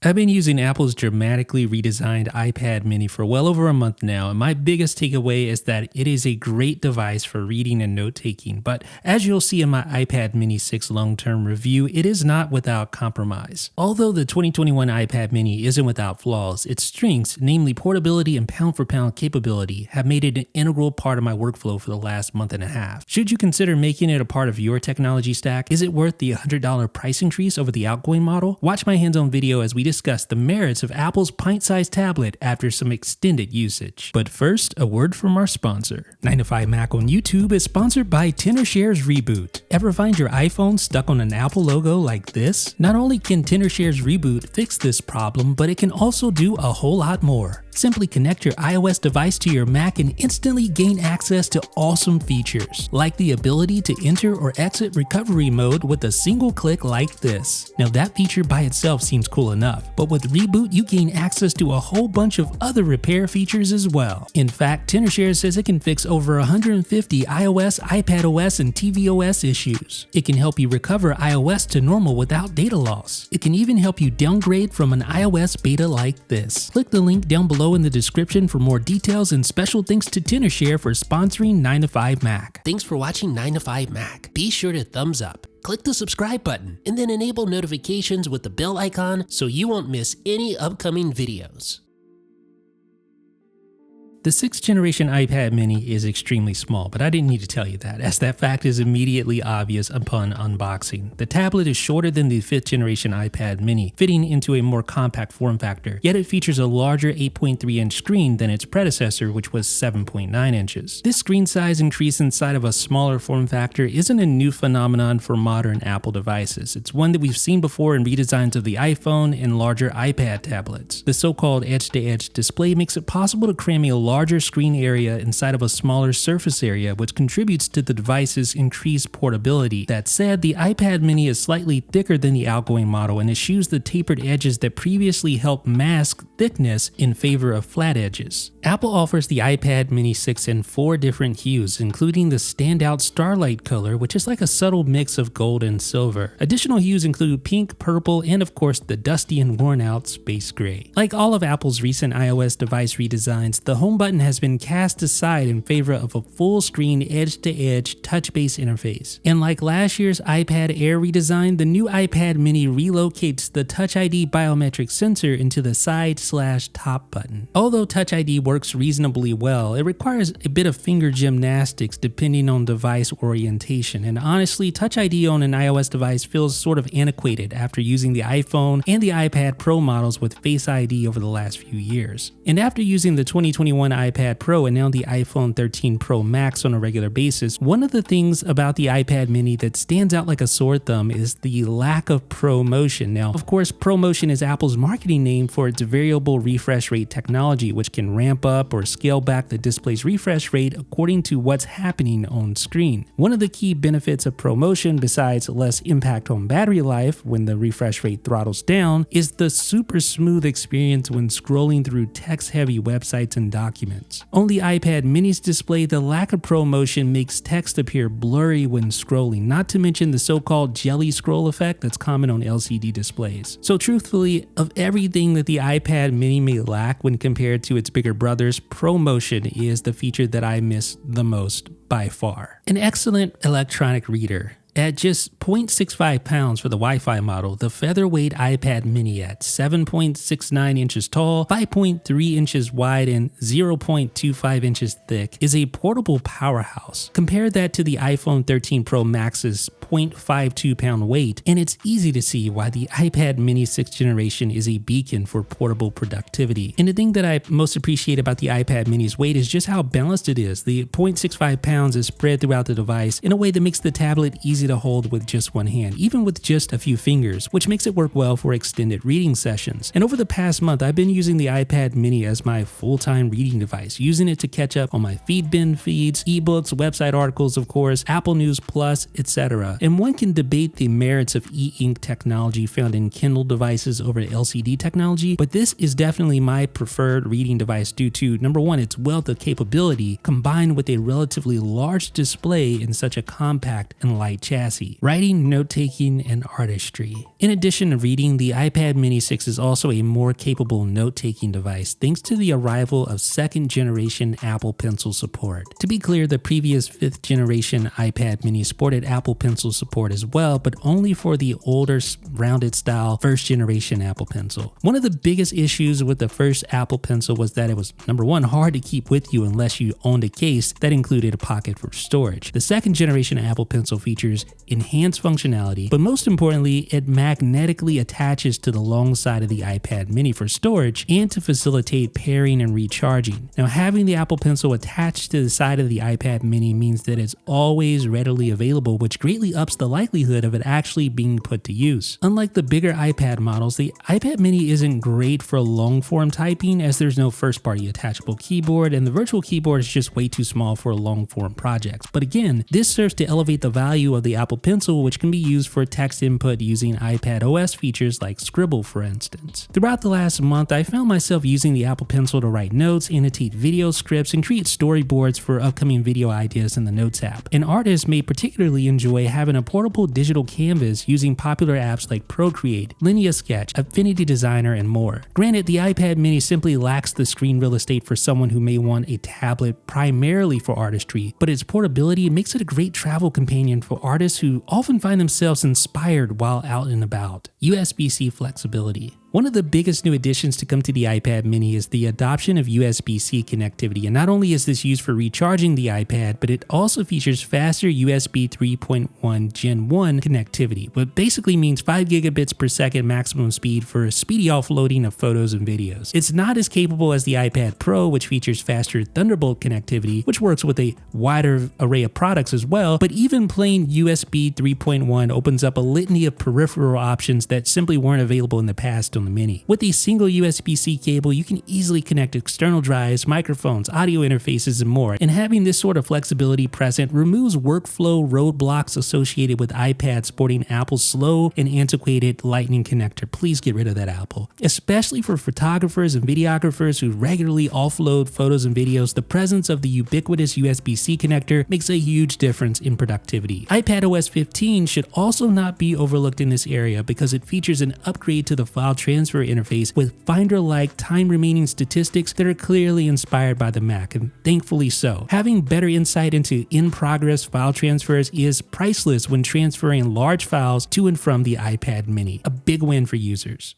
I've been using Apple's dramatically redesigned iPad mini for well over a month now, and my biggest takeaway is that it is a great device for reading and note-taking, but as you'll see in my iPad mini 6 long-term review, it is not without compromise. Although the 2021 iPad mini isn't without flaws, its strengths, namely portability and pound-for-pound capability, have made it an integral part of my workflow for the last month and a half. Should you consider making it a part of your technology stack? Is it worth the $100 price increase over the outgoing model? Watch my hands-on video as we discuss the merits of Apple's pint-sized tablet after some extended usage. But first, a word from our sponsor. 9to5Mac on YouTube is sponsored by TenorShare's Reboot. Ever find your iPhone stuck on an Apple logo like this? Not only can TenorShare's Reboot fix this problem, but it can also do a whole lot more. Simply connect your iOS device to your Mac and instantly gain access to awesome features, like the ability to enter or exit recovery mode with a single click like this. Now that feature by itself seems cool enough, but with Reboot you gain access to a whole bunch of other repair features as well. In fact, TenorShare says it can fix over 150 iOS, iPadOS, and tvOS issues. It can help you recover iOS to normal without data loss. It can even help you downgrade from an iOS beta like this. Click the link down below in the description for more details, and special thanks to TenorShare for sponsoring 9to5Mac. Thanks for watching 9to5Mac. Be sure to thumbs up, click the subscribe button, and then enable notifications with the bell icon so you won't miss any upcoming videos. The 6th generation iPad mini is extremely small, but I didn't need to tell you that, as that fact is immediately obvious upon unboxing. The tablet is shorter than the 5th generation iPad mini, fitting into a more compact form factor, yet it features a larger 8.3-inch screen than its predecessor, which was 7.9 inches. This screen size increase inside of a smaller form factor isn't a new phenomenon for modern Apple devices. It's one that we've seen before in redesigns of the iPhone and larger iPad tablets. The so-called edge-to-edge display makes it possible to cram a larger screen area inside of a smaller surface area, which contributes to the device's increased portability. That said, the iPad mini is slightly thicker than the outgoing model and eschews the tapered edges that previously helped mask thickness in favor of flat edges. Apple offers the iPad mini 6 in 4 different hues, including the standout Starlight color, which is like a subtle mix of gold and silver. Additional hues include pink, purple, and of course the dusty and worn out space gray. Like all of Apple's recent iOS device redesigns, the home button has been cast aside in favor of a full-screen edge-to-edge touch-based interface. And like last year's iPad Air redesign, the new iPad mini relocates the Touch ID biometric sensor into the side/top button. Although Touch ID works reasonably well, it requires a bit of finger gymnastics depending on device orientation, and honestly, Touch ID on an iOS device feels sort of antiquated after using the iPhone and the iPad Pro models with Face ID over the last few years. And after using the 2021 iPad Pro and now the iPhone 13 Pro Max on a regular basis, one of the things about the iPad mini that stands out like a sore thumb is the lack of ProMotion. Now, of course, ProMotion is Apple's marketing name for its variable refresh rate technology, which can ramp up or scale back the display's refresh rate according to what's happening on screen. One of the key benefits of ProMotion, besides less impact on battery life when the refresh rate throttles down, is the super smooth experience when scrolling through text-heavy websites and documents. On the iPad mini's display, the lack of ProMotion makes text appear blurry when scrolling, not to mention the so-called jelly scroll effect that's common on LCD displays. So truthfully, of everything that the iPad mini may lack when compared to its bigger brothers, ProMotion is the feature that I miss the most by far. An excellent electronic reader. At just 0.65 pounds for the Wi-Fi model, the featherweight iPad mini at 7.69 inches tall, 5.3 inches wide, and 0.25 inches thick is a portable powerhouse. Compare that to the iPhone 13 Pro Max's 0.52 pound weight, and it's easy to see why the iPad mini 6th generation is a beacon for portable productivity. And the thing that I most appreciate about the iPad mini's weight is just how balanced it is. The 0.65 pounds is spread throughout the device in a way that makes the tablet easy to hold with just one hand, even with just a few fingers, which makes it work well for extended reading sessions. And over the past month, I've been using the iPad mini as my full-time reading device, using it to catch up on my Feedbin feeds, ebooks, website articles, of course, Apple News Plus, etc. And one can debate the merits of e-ink technology found in Kindle devices over LCD technology, but this is definitely my preferred reading device due to, number one, its wealth of capability combined with a relatively large display in such a compact and light chassis, writing, note-taking, and artistry. In addition to reading, the iPad mini 6 is also a more capable note-taking device thanks to the arrival of 2nd generation Apple Pencil support. To be clear, the previous 5th generation iPad mini sported Apple Pencil support as well, but only for the older rounded style 1st generation Apple Pencil. One of the biggest issues with the first Apple Pencil was that it was, number one, hard to keep with you unless you owned a case that included a pocket for storage. The 2nd generation Apple Pencil features enhanced functionality, but most importantly, it magnetically attaches to the long side of the iPad mini for storage and to facilitate pairing and recharging. Now, having the Apple Pencil attached to the side of the iPad mini means that it's always readily available, which greatly ups the likelihood of it actually being put to use. Unlike the bigger iPad models, the iPad mini isn't great for long form typing as there's no first party attachable keyboard, and the virtual keyboard is just way too small for long form projects. But again, this serves to elevate the value of the Apple Pencil, which can be used for text input using iPad OS features like Scribble, for instance. Throughout the last month, I found myself using the Apple Pencil to write notes, annotate video scripts, and create storyboards for upcoming video ideas in the Notes app. And artists may particularly enjoy having a portable digital canvas using popular apps like Procreate, Linear Sketch, Affinity Designer, and more. Granted, the iPad mini simply lacks the screen real estate for someone who may want a tablet primarily for artistry, but its portability makes it a great travel companion for artists who often find themselves inspired while out and about. USB-C flexibility. One of the biggest new additions to come to the iPad mini is the adoption of USB-C connectivity, and not only is this used for recharging the iPad, but it also features faster USB 3.1 Gen 1 connectivity, what basically means 5 gigabits per second maximum speed for speedy offloading of photos and videos. It's not as capable as the iPad Pro, which features faster Thunderbolt connectivity, which works with a wider array of products as well, but even plain USB 3.1 opens up a litany of peripheral options that simply weren't available in the past on the mini. With a single USB-C cable, you can easily connect external drives, microphones, audio interfaces, and more, and having this sort of flexibility present removes workflow roadblocks associated with iPads sporting Apple's slow and antiquated Lightning connector. Please get rid of that, Apple. Especially for photographers and videographers who regularly offload photos and videos, the presence of the ubiquitous USB-C connector makes a huge difference in productivity. iPadOS 15 should also not be overlooked in this area because it features an upgrade to the file transfer interface with Finder-like time-remaining statistics that are clearly inspired by the Mac, and thankfully so. Having better insight into in-progress file transfers is priceless when transferring large files to and from the iPad mini. A big win for users.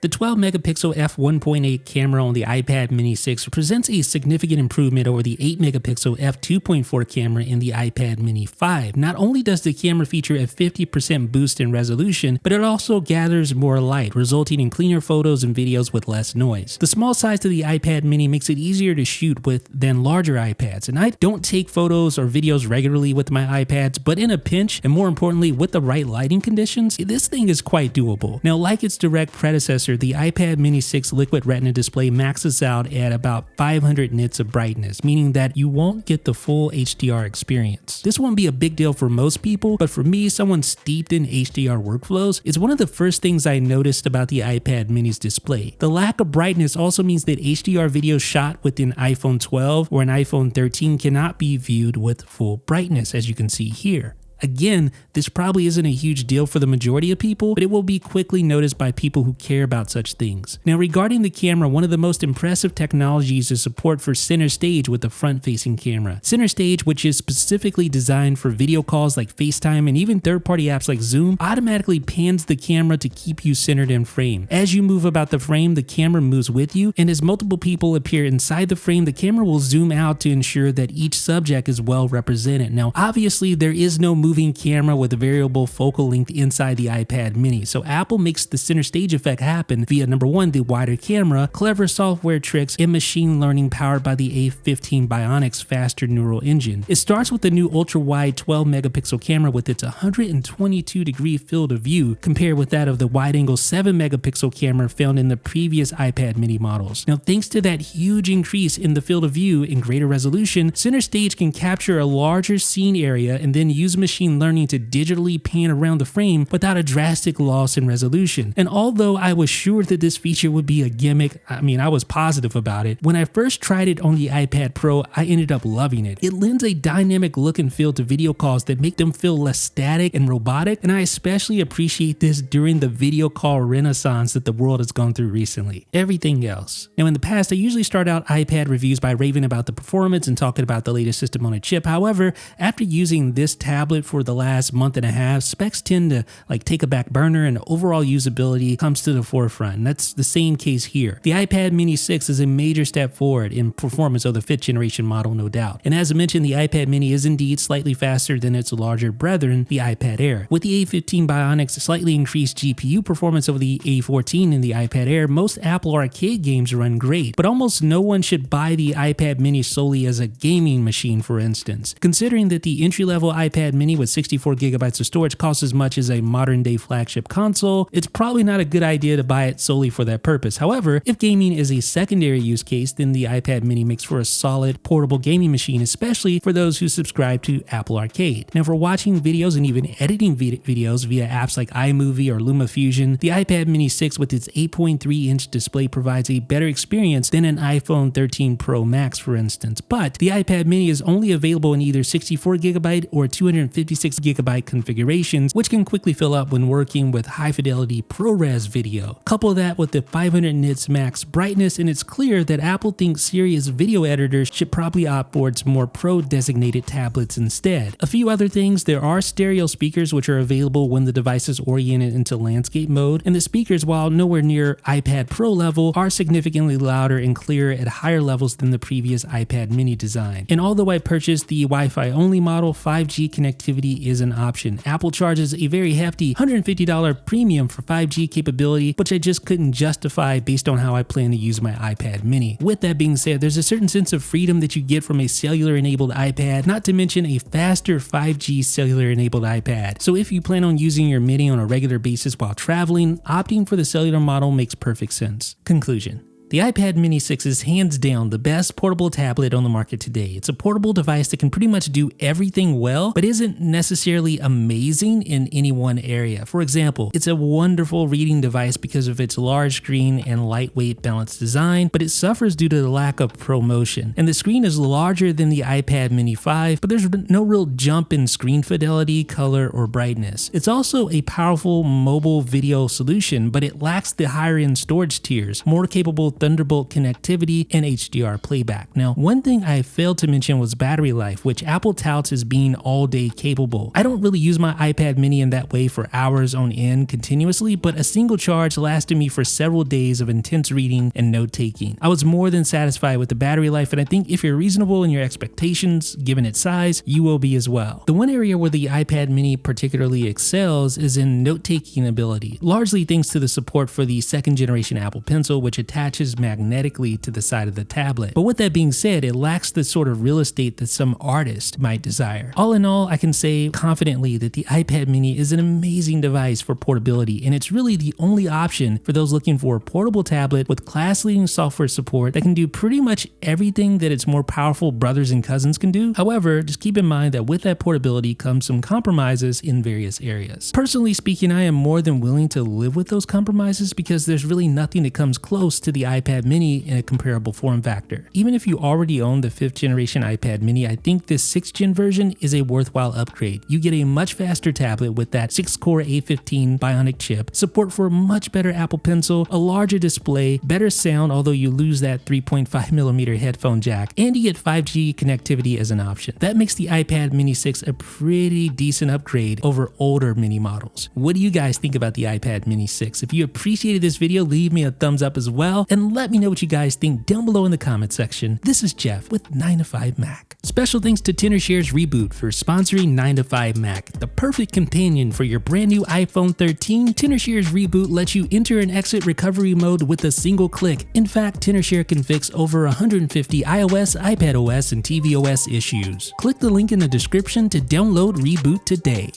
The 12-megapixel f1.8 camera on the iPad mini 6 presents a significant improvement over the 8-megapixel f2.4 camera in the iPad mini 5. Not only does the camera feature a 50% boost in resolution, but it also gathers more light, resulting in cleaner photos and videos with less noise. The small size of the iPad mini makes it easier to shoot with than larger iPads, and I don't take photos or videos regularly with my iPads, but in a pinch, and more importantly with the right lighting conditions, this thing is quite doable. Now, like its direct predecessor, the iPad mini 6 Liquid Retina display maxes out at about 500 nits of brightness, meaning that you won't get the full HDR experience. This won't be a big deal for most people, but for me, someone steeped in HDR workflows, it's one of the first things I noticed about the iPad mini's display. The lack of brightness also means that HDR videos shot with an iPhone 12 or an iPhone 13 cannot be viewed with full brightness, as you can see here. Again, this probably isn't a huge deal for the majority of people, but it will be quickly noticed by people who care about such things. Now, regarding the camera, one of the most impressive technologies is support for Center Stage with the front-facing camera. Center Stage, which is specifically designed for video calls like FaceTime and even third-party apps like Zoom, automatically pans the camera to keep you centered in frame. As you move about the frame, the camera moves with you, and as multiple people appear inside the frame, the camera will zoom out to ensure that each subject is well represented. Now, obviously, there is no moving camera with a variable focal length inside the iPad mini, so Apple makes the center stage effect happen via number one, the wider camera, clever software tricks, and machine learning powered by the A15 Bionics faster neural engine. It starts with the new ultra-wide 12-megapixel camera with its 122-degree field of view compared with that of the wide-angle 7-megapixel camera found in the previous iPad mini models. Now, thanks to that huge increase in the field of view and greater resolution, Center Stage can capture a larger scene area and then use machine machine learning to digitally pan around the frame without a drastic loss in resolution. And although I was sure that this feature would be a gimmick, I was positive about it, when I first tried it on the iPad Pro, I ended up loving it. It lends a dynamic look and feel to video calls that make them feel less static and robotic, and I especially appreciate this during the video call renaissance that the world has gone through recently. Everything else. Now in the past, I usually start out iPad reviews by raving about the performance and talking about the latest system on a chip. However, after using this tablet for the last month and a half, specs tend to take a back burner and overall usability comes to the forefront. And that's the same case here. The iPad Mini 6 is a major step forward in performance of the 5th generation model, no doubt. And as I mentioned, the iPad Mini is indeed slightly faster than its larger brethren, the iPad Air. With the A15 Bionics slightly increased GPU performance over the A14 and the iPad Air, most Apple Arcade games run great, but almost no one should buy the iPad Mini solely as a gaming machine, for instance. Considering that the entry-level iPad Mini with 64GB of storage costs as much as a modern-day flagship console, it's probably not a good idea to buy it solely for that purpose. However, if gaming is a secondary use case, then the iPad Mini makes for a solid portable gaming machine, especially for those who subscribe to Apple Arcade. Now, for watching videos and even editing videos via apps like iMovie or LumaFusion, the iPad Mini 6 with its 8.3-inch display provides a better experience than an iPhone 13 Pro Max, for instance. But the iPad Mini is only available in either 64GB or 256GB configurations, which can quickly fill up when working with high-fidelity ProRes video. Couple that with the 500 nits max brightness, and it's clear that Apple thinks serious video editors should probably opt towards more Pro-designated tablets instead. A few other things: there are stereo speakers which are available when the device is oriented into landscape mode, and the speakers, while nowhere near iPad Pro level, are significantly louder and clearer at higher levels than the previous iPad Mini design. And although I purchased the Wi-Fi only model, 5G connectivity is an option. Apple charges a very hefty $150 premium for 5G capability, which I just couldn't justify based on how I plan to use my iPad Mini. With that being said, there's a certain sense of freedom that you get from a cellular-enabled iPad, not to mention a faster 5G cellular-enabled iPad. So if you plan on using your Mini on a regular basis while traveling, opting for the cellular model makes perfect sense. Conclusion. The iPad Mini 6 is hands down the best portable tablet on the market today. It's a portable device that can pretty much do everything well, but isn't necessarily amazing in any one area. For example, it's a wonderful reading device because of its large screen and lightweight balanced design, but it suffers due to the lack of ProMotion. And the screen is larger than the iPad Mini 5, but there's no real jump in screen fidelity, color, or brightness. It's also a powerful mobile video solution, but it lacks the higher end storage tiers, more capable Thunderbolt connectivity, and HDR playback. Now, one thing I failed to mention was battery life, which Apple touts as being all-day capable. I don't really use my iPad Mini in that way for hours on end continuously, but a single charge lasted me for several days of intense reading and note-taking. I was more than satisfied with the battery life, and I think if you're reasonable in your expectations, given its size, you will be as well. The one area where the iPad Mini particularly excels is in note-taking ability, largely thanks to the support for the 2nd generation Apple Pencil, which attaches magnetically to the side of the tablet. But with that being said, it lacks the sort of real estate that some artists might desire. All in all, I can say confidently that the iPad Mini is an amazing device for portability, and it's really the only option for those looking for a portable tablet with class-leading software support that can do pretty much everything that its more powerful brothers and cousins can do. However, just keep in mind that with that portability comes some compromises in various areas. Personally speaking, I am more than willing to live with those compromises because there's really nothing that comes close to the iPad Mini in a comparable form factor. Even if you already own the 5th generation iPad Mini, I think this 6th gen version is a worthwhile upgrade. You get a much faster tablet with that 6-core A15 Bionic chip, support for a much better Apple Pencil, a larger display, better sound although you lose that 3.5mm headphone jack, and you get 5G connectivity as an option. That makes the iPad Mini 6 a pretty decent upgrade over older Mini models. What do you guys think about the iPad Mini 6? If you appreciated this video, leave me a thumbs up as well, and let me know what you guys think down below in the comment section. This is Jeff with 9to5Mac. Special thanks to TensorShare's Reboot for sponsoring 9to5Mac, the perfect companion for your brand new iPhone 13. TensorShare's Reboot lets you enter and exit recovery mode with a single click. In fact, TensorShare can fix over 150 iOS, iPadOS, and tvOS issues. Click the link in the description to download Reboot today.